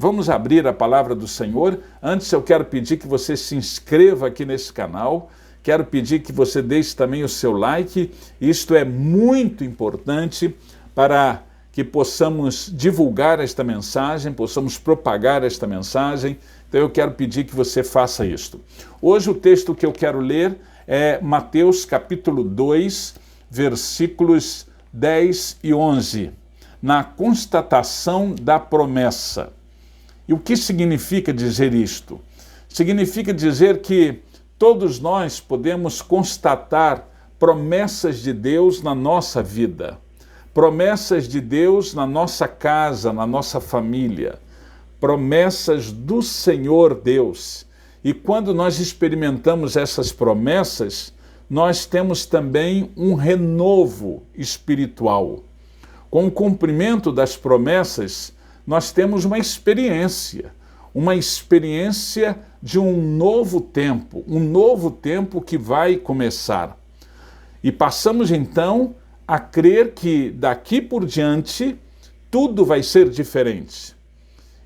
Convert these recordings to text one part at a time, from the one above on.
Vamos abrir a palavra do Senhor. Antes eu quero pedir que você se inscreva aqui nesse canal. Quero pedir que você deixe também o seu like. Isto é muito importante para que possamos divulgar esta mensagem, possamos propagar esta mensagem. Então eu quero pedir que você faça isto. Hoje o texto que eu quero ler é Mateus capítulo 2, versículos 10 e 11, na constatação da promessa. E o que significa dizer isto? Significa dizer que todos nós podemos constatar promessas de Deus na nossa vida, promessas de Deus na nossa casa, na nossa família, promessas do Senhor Deus. E quando nós experimentamos essas promessas, nós temos também um renovo espiritual. Com o cumprimento das promessas, nós temos uma experiência de um novo tempo que vai começar. E passamos então a crer que daqui por diante tudo vai ser diferente.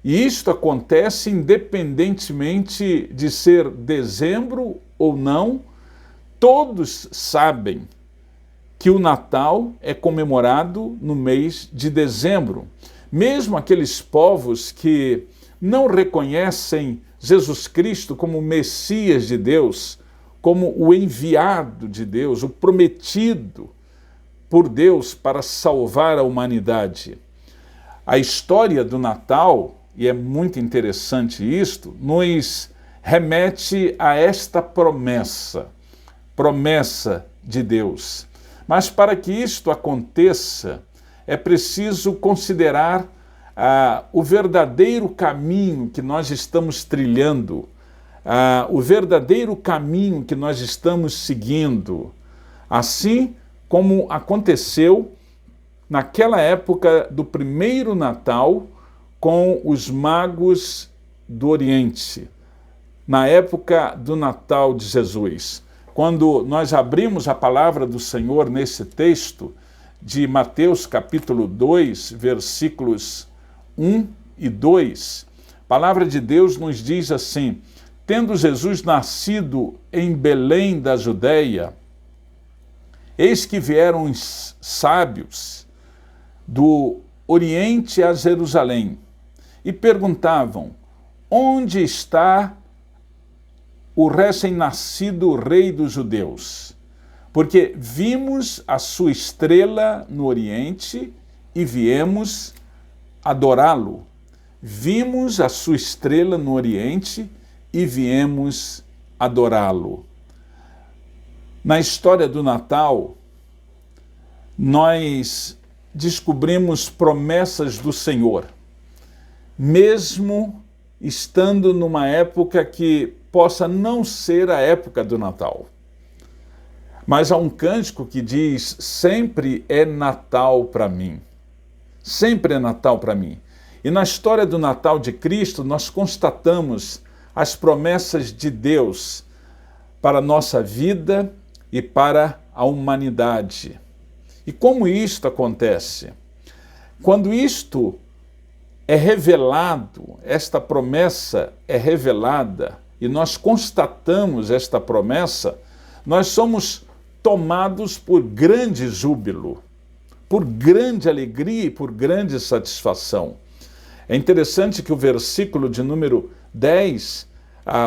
E isto acontece independentemente de ser dezembro ou não. Todos sabem que o Natal é comemorado no mês de dezembro. Mesmo aqueles povos que não reconhecem Jesus Cristo como o Messias de Deus, como o enviado de Deus, o prometido por Deus para salvar a humanidade. A história do Natal, e é muito interessante isto, nos remete a esta promessa de Deus. Mas para que isto aconteça, é preciso considerar o verdadeiro caminho que nós estamos trilhando, o verdadeiro caminho que nós estamos seguindo, assim como aconteceu naquela época do primeiro Natal com os magos do Oriente, na época do Natal de Jesus. Quando nós abrimos a palavra do Senhor nesse texto de Mateus capítulo 2, versículos 1 e 2, a palavra de Deus nos diz assim: tendo Jesus nascido em Belém da Judeia, eis que vieram os sábios do Oriente a Jerusalém e perguntavam: onde está o recém-nascido rei dos judeus? Porque vimos a sua estrela no Oriente e viemos adorá-lo. Vimos a sua estrela no Oriente e viemos adorá-lo. Na história do Natal, nós descobrimos promessas do Senhor, mesmo estando numa época que possa não ser a época do Natal. Mas há um cântico que diz: sempre é Natal para mim. Sempre é Natal para mim. E na história do Natal de Cristo, nós constatamos as promessas de Deus para a nossa vida e para a humanidade. E como isto acontece? Quando isto é revelado, esta promessa é revelada, e nós constatamos esta promessa, nós somos tomados por grande júbilo, por grande alegria e por grande satisfação. É interessante que o versículo de número 10,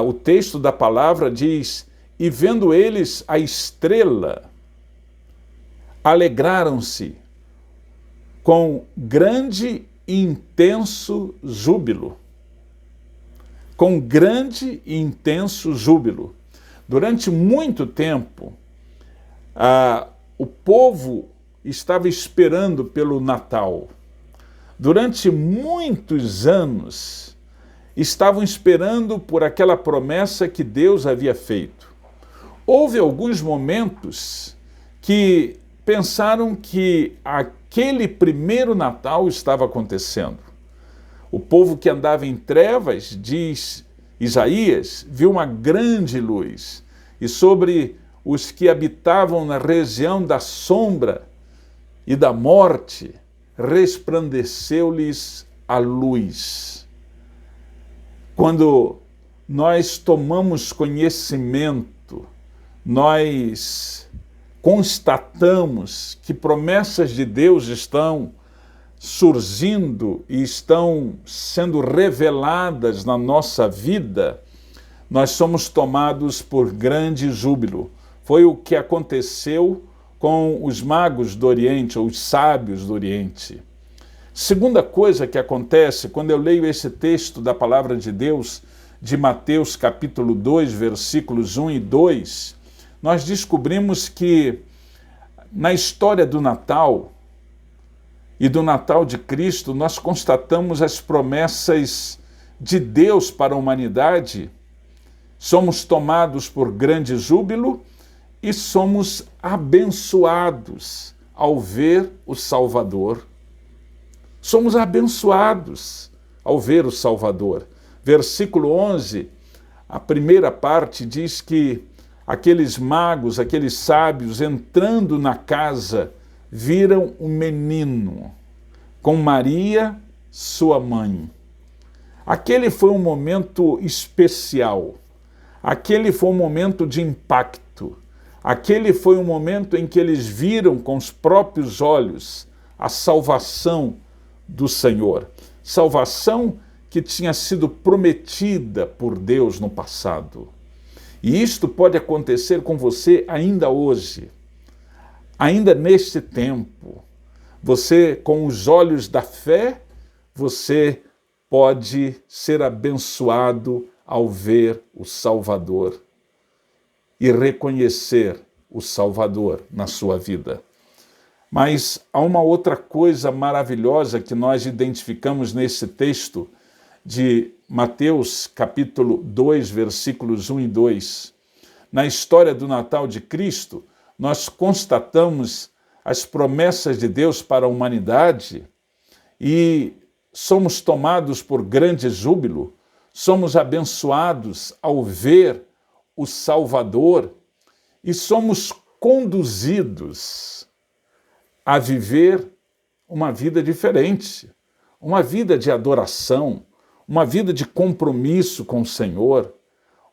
o texto da palavra diz: e vendo eles a estrela, alegraram-se com grande e intenso júbilo. Com grande e intenso júbilo. Durante muito tempo, o povo estava esperando pelo Natal. Durante muitos anos, estavam esperando por aquela promessa que Deus havia feito. Houve alguns momentos que pensaram que aquele primeiro Natal estava acontecendo. O povo que andava em trevas, diz Isaías, viu uma grande luz, e sobre os que habitavam na região da sombra e da morte, resplandeceu-lhes a luz. Quando nós tomamos conhecimento, nós constatamos que promessas de Deus estão surgindo e estão sendo reveladas na nossa vida, nós somos tomados por grande júbilo. Foi o que aconteceu com os magos do Oriente, ou os sábios do Oriente. Segunda coisa que acontece, quando eu leio esse texto da Palavra de Deus, de Mateus capítulo 2, versículos 1 e 2, nós descobrimos que na história do Natal e do Natal de Cristo, nós constatamos as promessas de Deus para a humanidade, somos tomados por grande júbilo e somos abençoados ao ver o Salvador. Somos abençoados ao ver o Salvador. Versículo 11, a primeira parte diz que aqueles magos, aqueles sábios, entrando na casa, viram um menino com Maria, sua mãe. Aquele foi um momento especial. Aquele foi um momento de impacto. Aquele foi um momento em que eles viram com os próprios olhos a salvação do Senhor. Salvação que tinha sido prometida por Deus no passado. E isto pode acontecer com você ainda hoje. Ainda neste tempo. Você, com os olhos da fé, você pode ser abençoado ao ver o Salvador e reconhecer o Salvador na sua vida. Mas há uma outra coisa maravilhosa que nós identificamos nesse texto de Mateus capítulo 2, versículos 1 e 2. Na história do Natal de Cristo, nós constatamos as promessas de Deus para a humanidade e somos tomados por grande júbilo, somos abençoados ao ver o Salvador e somos conduzidos a viver uma vida diferente, uma vida de adoração, uma vida de compromisso com o Senhor,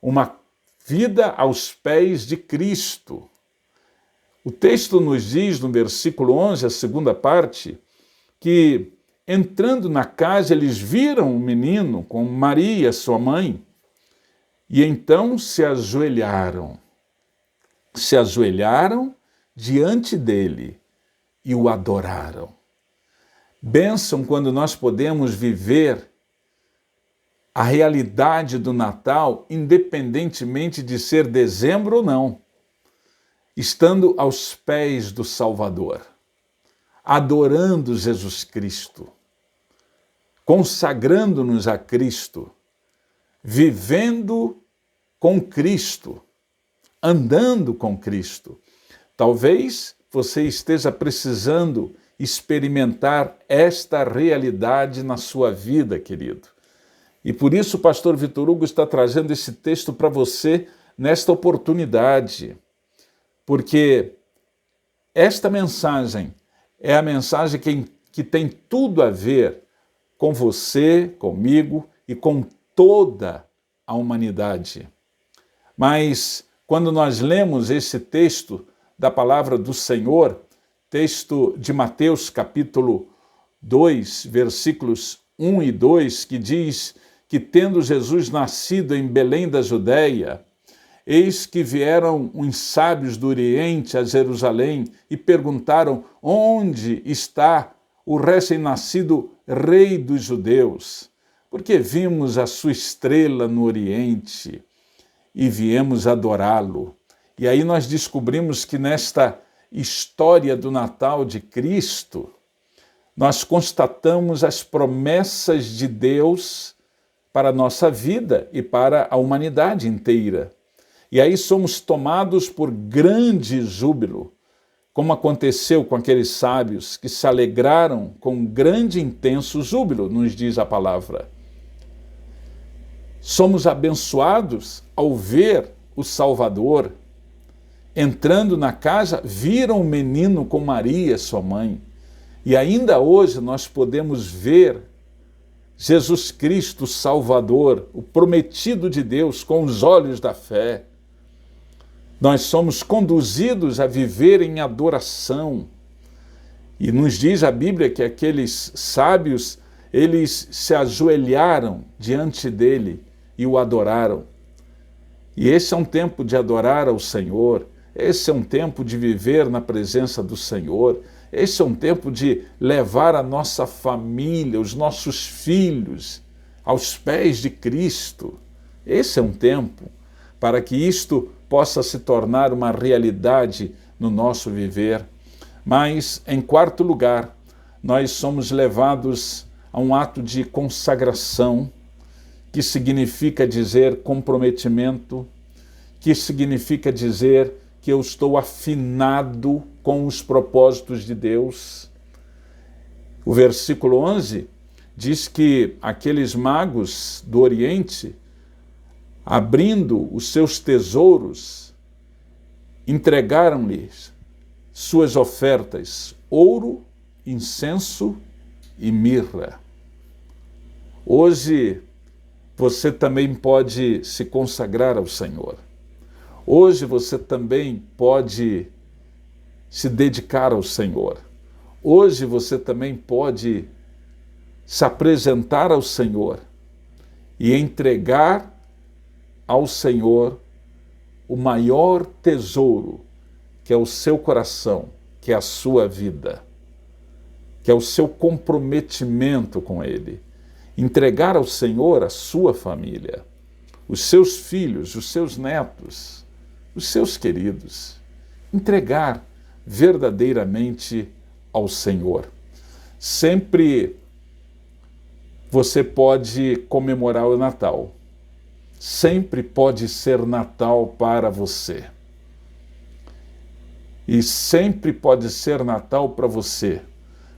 uma vida aos pés de Cristo. O texto nos diz, no versículo 11, a segunda parte, que entrando na casa eles viram o menino com Maria, sua mãe, e então se ajoelharam diante dele e o adoraram. Bênção quando nós podemos viver a realidade do Natal, independentemente de ser dezembro ou não, estando aos pés do Salvador, adorando Jesus Cristo, consagrando-nos a Cristo, vivendo com Cristo, andando com Cristo. Talvez você esteja precisando experimentar esta realidade na sua vida, querido. E por isso o pastor Vitor Hugo está trazendo esse texto para você nesta oportunidade, porque esta mensagem é a mensagem que tem tudo a ver com você, comigo e com toda a humanidade. Mas quando nós lemos esse texto da palavra do Senhor, texto de Mateus capítulo 2, versículos 1 e 2, que diz que tendo Jesus nascido em Belém da Judéia, eis que vieram uns sábios do Oriente a Jerusalém e perguntaram: onde está o recém-nascido rei dos judeus? Porque vimos a sua estrela no Oriente e viemos adorá-lo. E aí nós descobrimos que nesta história do Natal de Cristo, nós constatamos as promessas de Deus para a nossa vida e para a humanidade inteira. E aí somos tomados por grande júbilo, como aconteceu com aqueles sábios que se alegraram com grande e intenso júbilo, nos diz a palavra. Somos abençoados ao ver o Salvador. Entrando na casa, viram o menino com Maria, sua mãe. E ainda hoje nós podemos ver Jesus Cristo, Salvador, o prometido de Deus com os olhos da fé. Nós somos conduzidos a viver em adoração. E nos diz a Bíblia que aqueles sábios, eles se ajoelharam diante dele e o adoraram. E esse é um tempo de adorar ao Senhor, esse é um tempo de viver na presença do Senhor, esse é um tempo de levar a nossa família, os nossos filhos, aos pés de Cristo. Esse é um tempo para que isto possa se tornar uma realidade no nosso viver. Mas, em quarto lugar, nós somos levados a um ato de consagração, que significa dizer comprometimento, que significa dizer que eu estou afinado com os propósitos de Deus. O versículo 11 diz que aqueles magos do Oriente, abrindo os seus tesouros, entregaram-lhes suas ofertas, ouro, incenso e mirra. Hoje, você também pode se consagrar ao Senhor. Hoje você também pode se dedicar ao Senhor. Hoje você também pode se apresentar ao Senhor e entregar ao Senhor o maior tesouro, que é o seu coração, que é a sua vida, que é o seu comprometimento com Ele. Entregar ao Senhor a sua família, os seus filhos, os seus netos, os seus queridos. Entregar verdadeiramente ao Senhor. Sempre você pode comemorar o Natal. Sempre pode ser Natal para você. E sempre pode ser Natal para você,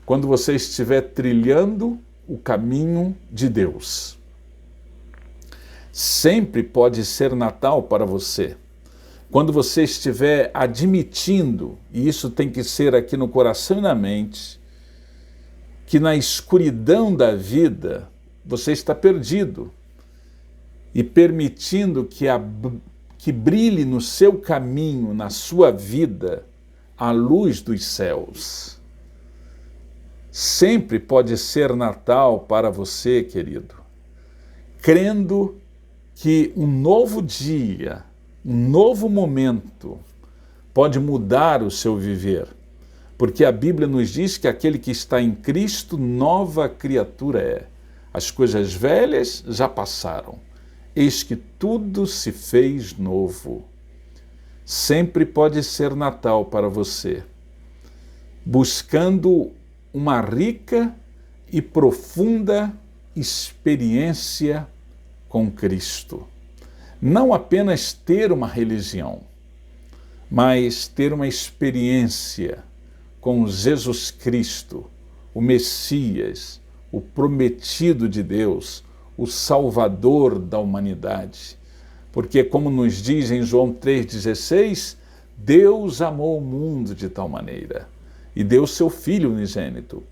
quando você estiver trilhando o caminho de Deus. Sempre pode ser Natal para você, quando você estiver admitindo, e isso tem que ser aqui no coração e na mente, que na escuridão da vida você está perdido, e permitindo que brilhe no seu caminho, na sua vida, a luz dos céus. Sempre pode ser Natal para você, querido, crendo que um novo dia, um novo momento pode mudar o seu viver, porque a Bíblia nos diz que aquele que está em Cristo, nova criatura é. As coisas velhas já passaram, eis que tudo se fez novo. Sempre pode ser Natal para você, buscando uma rica e profunda experiência com Cristo. Não apenas ter uma religião, mas ter uma experiência com Jesus Cristo, o Messias, o prometido de Deus, o Salvador da humanidade. Porque, como nos diz em João 3,16, Deus amou o mundo de tal maneira e deu seu Filho unigênito,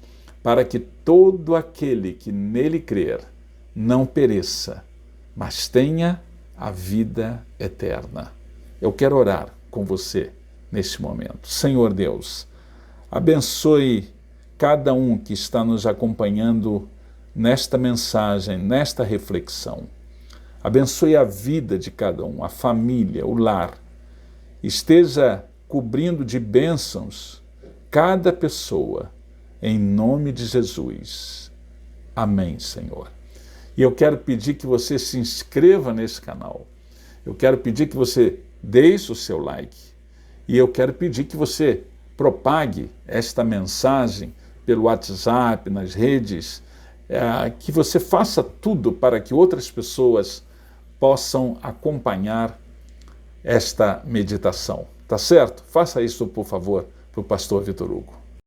para que todo aquele que nele crer não pereça, mas tenha a vida eterna. Eu quero orar com você neste momento. Senhor Deus, abençoe cada um que está nos acompanhando nesta mensagem, nesta reflexão. Abençoe a vida de cada um, a família, o lar. Esteja cobrindo de bênçãos cada pessoa, em nome de Jesus. Amém, Senhor. E eu quero pedir que você se inscreva nesse canal. Eu quero pedir que você deixe o seu like. E eu quero pedir que você propague esta mensagem pelo WhatsApp, nas redes, que você faça tudo para que outras pessoas possam acompanhar esta meditação. Tá certo? Faça isso, por favor, para o pastor Vitor Hugo.